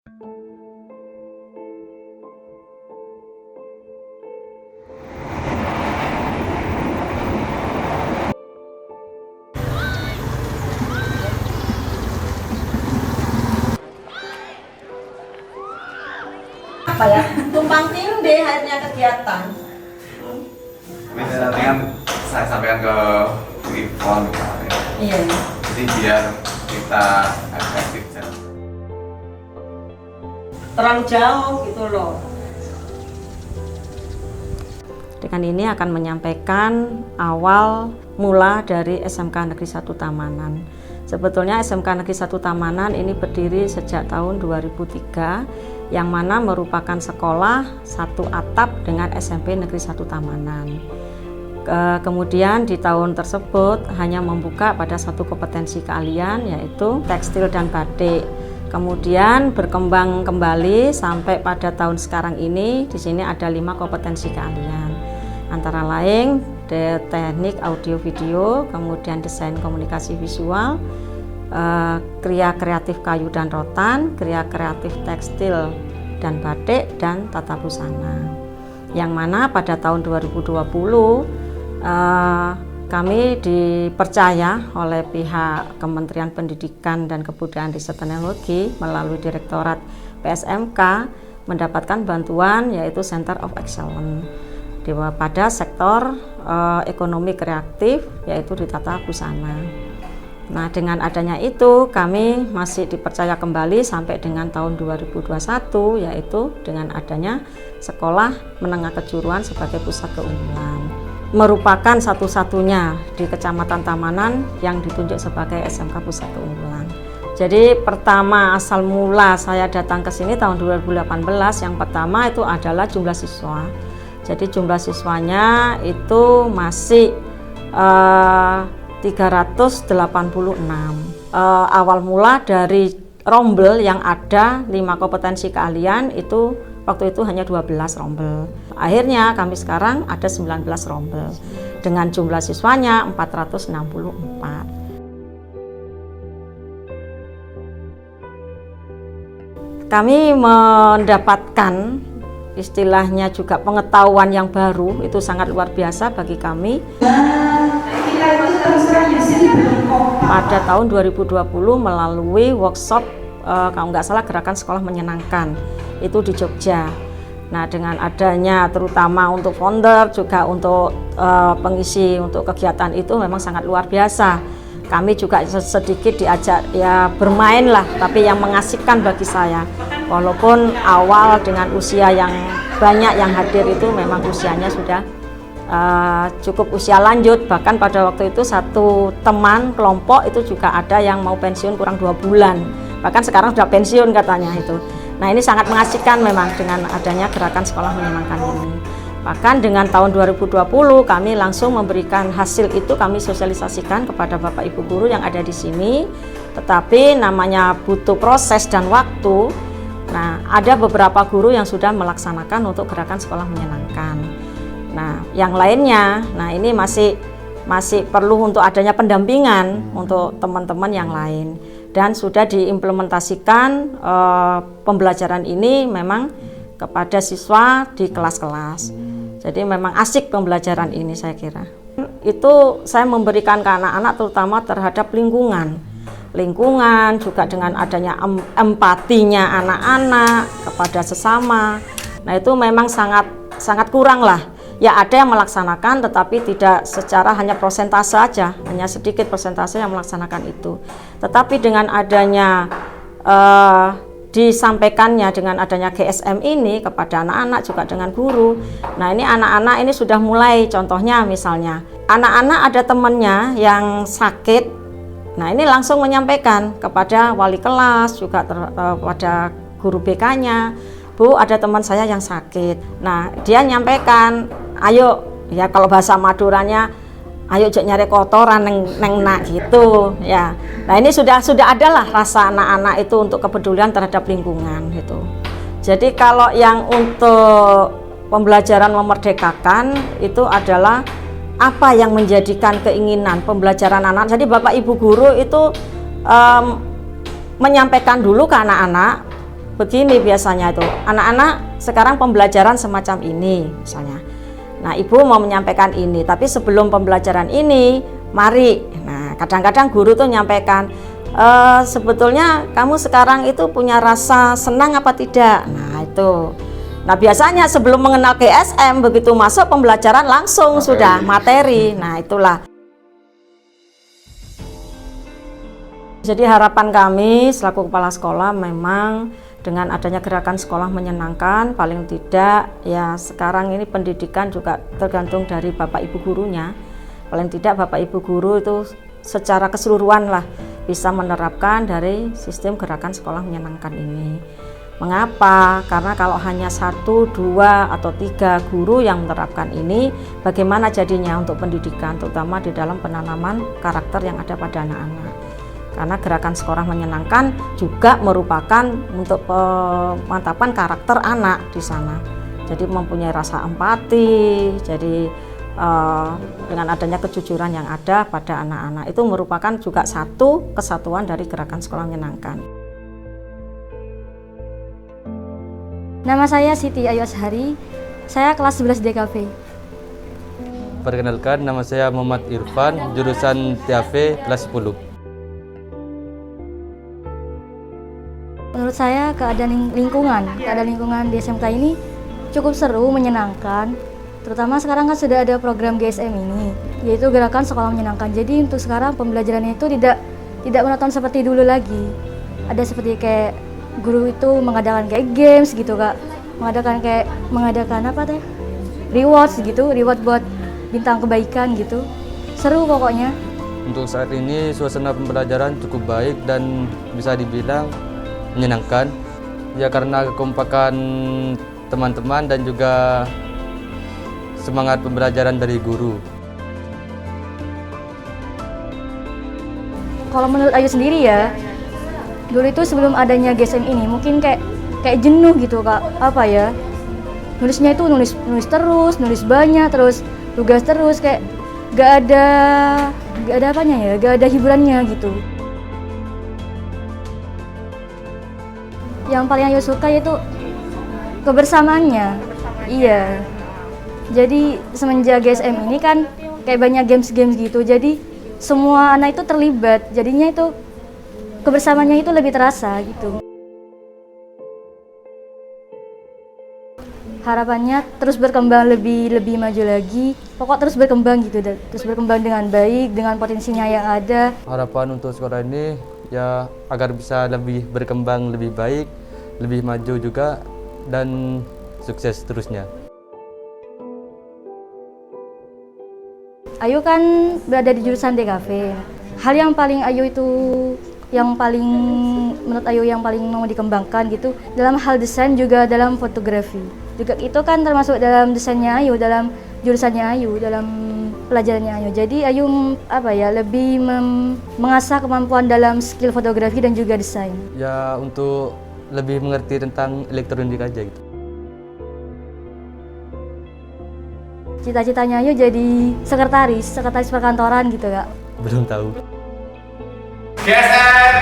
Apa ya? Tumpang tindih akhirnya kegiatan. Nanti kan saya sampaikan ke Bu Ivon kemarin. Iya. Jadi biar kita efektif jalan. Terlalu jauh gitu loh. Dengan ini akan menyampaikan awal mula dari SMK Negeri 1 Tamanan. Sebetulnya SMK Negeri 1 Tamanan ini berdiri sejak tahun 2003, yang mana merupakan sekolah satu atap dengan SMP Negeri 1 Tamanan. Kemudian di tahun tersebut hanya membuka pada satu kompetensi keahlian, yaitu tekstil dan batik. Kemudian berkembang kembali sampai pada tahun sekarang ini. Di sini ada 5 kompetensi keahlian, antara lain teknik audio video, kemudian desain komunikasi visual, kriya kreatif kayu dan rotan, kriya kreatif tekstil dan batik, dan tata busana. Yang mana pada tahun 2020 kami dipercaya oleh pihak Kementerian Pendidikan dan Kebudayaan Riset Teknologi melalui Direktorat PSMK mendapatkan bantuan, yaitu Center of Excellence pada sektor ekonomi kreatif, yaitu di tata busana. Nah, dengan adanya itu kami masih dipercaya kembali sampai dengan tahun 2021, yaitu dengan adanya Sekolah Menengah Kejuruan sebagai pusat keunggulan. Merupakan satu-satunya di Kecamatan Tamanan yang ditunjuk sebagai SMK Pusat Keunggulan. Jadi pertama asal mula saya datang ke sini tahun 2018, yang pertama itu adalah jumlah siswa. Jadi jumlah siswanya itu masih 386. Awal mula dari rombel yang ada 5 kompetensi keahlian itu waktu itu hanya 12 rombel. Akhirnya kami sekarang ada 19 rombel dengan jumlah siswanya 464. Kami mendapatkan istilahnya juga pengetahuan yang baru, itu sangat luar biasa bagi kami. Pada tahun 2020 melalui workshop kalau nggak salah gerakan sekolah menyenangkan itu di Jogja. Nah, dengan adanya terutama untuk founder juga untuk pengisi untuk kegiatan itu memang sangat luar biasa. Kami juga sedikit diajak ya bermain lah, tapi yang mengasihkan bagi saya. Walaupun awal dengan usia yang banyak yang hadir itu memang usianya sudah cukup usia lanjut. Bahkan pada waktu itu satu teman kelompok itu juga ada yang mau pensiun kurang 2 bulan. Bahkan sekarang sudah pensiun katanya itu. Nah, ini sangat mengasihkan memang dengan adanya gerakan sekolah menyenangkan ini. Bahkan dengan tahun 2020 kami langsung memberikan hasil itu, kami sosialisasikan kepada Bapak Ibu guru yang ada di sini. Tetapi namanya butuh proses dan waktu. Nah, ada beberapa guru yang sudah melaksanakan untuk gerakan sekolah menyenangkan. Nah, yang lainnya, nah ini masih perlu untuk adanya pendampingan untuk teman-teman yang lain. Dan sudah diimplementasikan pembelajaran ini memang kepada siswa di kelas-kelas. Jadi memang asik pembelajaran ini saya kira. Itu saya memberikan ke anak-anak terutama terhadap lingkungan. Lingkungan juga dengan adanya empatinya anak-anak kepada sesama. Nah, itu memang sangat kurang lah. Ya ada yang melaksanakan tetapi tidak secara hanya persentase saja, hanya sedikit persentase yang melaksanakan itu. Tetapi dengan adanya disampaikannya dengan adanya GSM ini kepada anak-anak juga dengan guru. Nah, ini anak-anak ini sudah mulai, contohnya misalnya anak-anak ada temannya yang sakit. Nah, ini langsung menyampaikan kepada wali kelas juga kepada guru BK-nya. Bu, ada teman saya yang sakit. Nah, dia nyampaikan, ayo ya kalau bahasa Maduranya, ayo jek nyari kotoran neng nak gitu ya. Nah, ini sudah adalah rasa anak-anak itu untuk kepedulian terhadap lingkungan gitu. Jadi kalau yang untuk pembelajaran memerdekakan itu adalah apa yang menjadikan keinginan pembelajaran anak. Jadi Bapak Ibu guru itu menyampaikan dulu ke anak-anak begini biasanya itu, anak-anak sekarang pembelajaran semacam ini misalnya. Nah, ibu mau menyampaikan ini, tapi sebelum pembelajaran ini, mari. Nah, kadang-kadang guru tuh nyampaikan, sebetulnya kamu sekarang itu punya rasa senang apa tidak? Nah, itu. Nah, biasanya sebelum mengenal GSM, begitu masuk pembelajaran langsung sudah materi. Nah, itulah. Jadi harapan kami selaku kepala sekolah memang dengan adanya gerakan sekolah menyenangkan, paling tidak ya sekarang ini pendidikan juga tergantung dari Bapak Ibu gurunya. Paling tidak Bapak Ibu guru itu secara keseluruhan lah bisa menerapkan dari sistem gerakan sekolah menyenangkan ini. Mengapa? Karena kalau hanya 1, 2, atau 3 guru yang menerapkan ini, bagaimana jadinya untuk pendidikan, terutama di dalam penanaman karakter yang ada pada anak-anak. Karena gerakan sekolah menyenangkan juga merupakan untuk pemantapan karakter anak di sana. Jadi mempunyai rasa empati, jadi dengan adanya kejujuran yang ada pada anak-anak itu merupakan juga satu kesatuan dari gerakan sekolah menyenangkan. Nama saya Siti Ayu Ashari, saya kelas 11 DKV. Perkenalkan, nama saya Muhammad Irfan, jurusan TAV kelas 10. Menurut saya keadaan lingkungan di SMK ini cukup seru, menyenangkan. Terutama sekarang kan sudah ada program GSM ini, yaitu gerakan sekolah menyenangkan. Jadi untuk sekarang pembelajarannya itu tidak monoton seperti dulu lagi. Ada seperti kayak guru itu mengadakan kayak games gitu Kak, mengadakan apa teh? Rewards gitu, reward buat bintang kebaikan gitu. Seru pokoknya. Untuk saat ini suasana pembelajaran cukup baik dan bisa dibilang menyenangkan ya karena kekompakan teman-teman dan juga semangat pembelajaran dari guru. Kalau menurut Ayu sendiri ya, dulu itu sebelum adanya GSM ini mungkin kayak jenuh gitu Kak, apa ya, nulisnya itu nulis terus, nulis banyak, terus tugas terus, kayak gak ada apanya ya, gak ada hiburannya gitu. Yang paling Ayu suka itu kebersamaannya. Iya. Jadi semenjak GSM ini kan kayak banyak games-games gitu. Jadi semua anak itu terlibat. Jadinya itu kebersamaannya itu lebih terasa gitu. Harapannya terus berkembang lebih maju lagi. Pokok terus berkembang gitu, terus berkembang dengan baik, dengan potensinya yang ada. Harapan untuk sekolah ini ya agar bisa lebih berkembang lebih baik, lebih maju juga dan sukses terusnya. Ayu kan berada di jurusan DKV. Hal yang paling menurut Ayu yang paling mau dikembangkan gitu dalam hal desain juga dalam fotografi. Juga itu kan termasuk dalam desainnya Ayu, dalam jurusannya Ayu, dalam pelajarannya Ayu. Jadi Ayu lebih mengasah kemampuan dalam skill fotografi dan juga desain. Ya untuk lebih mengerti tentang elektronik aja gitu. Cita-citanya Ayu jadi sekretaris perkantoran gitu Kak. Belum tahu. GSM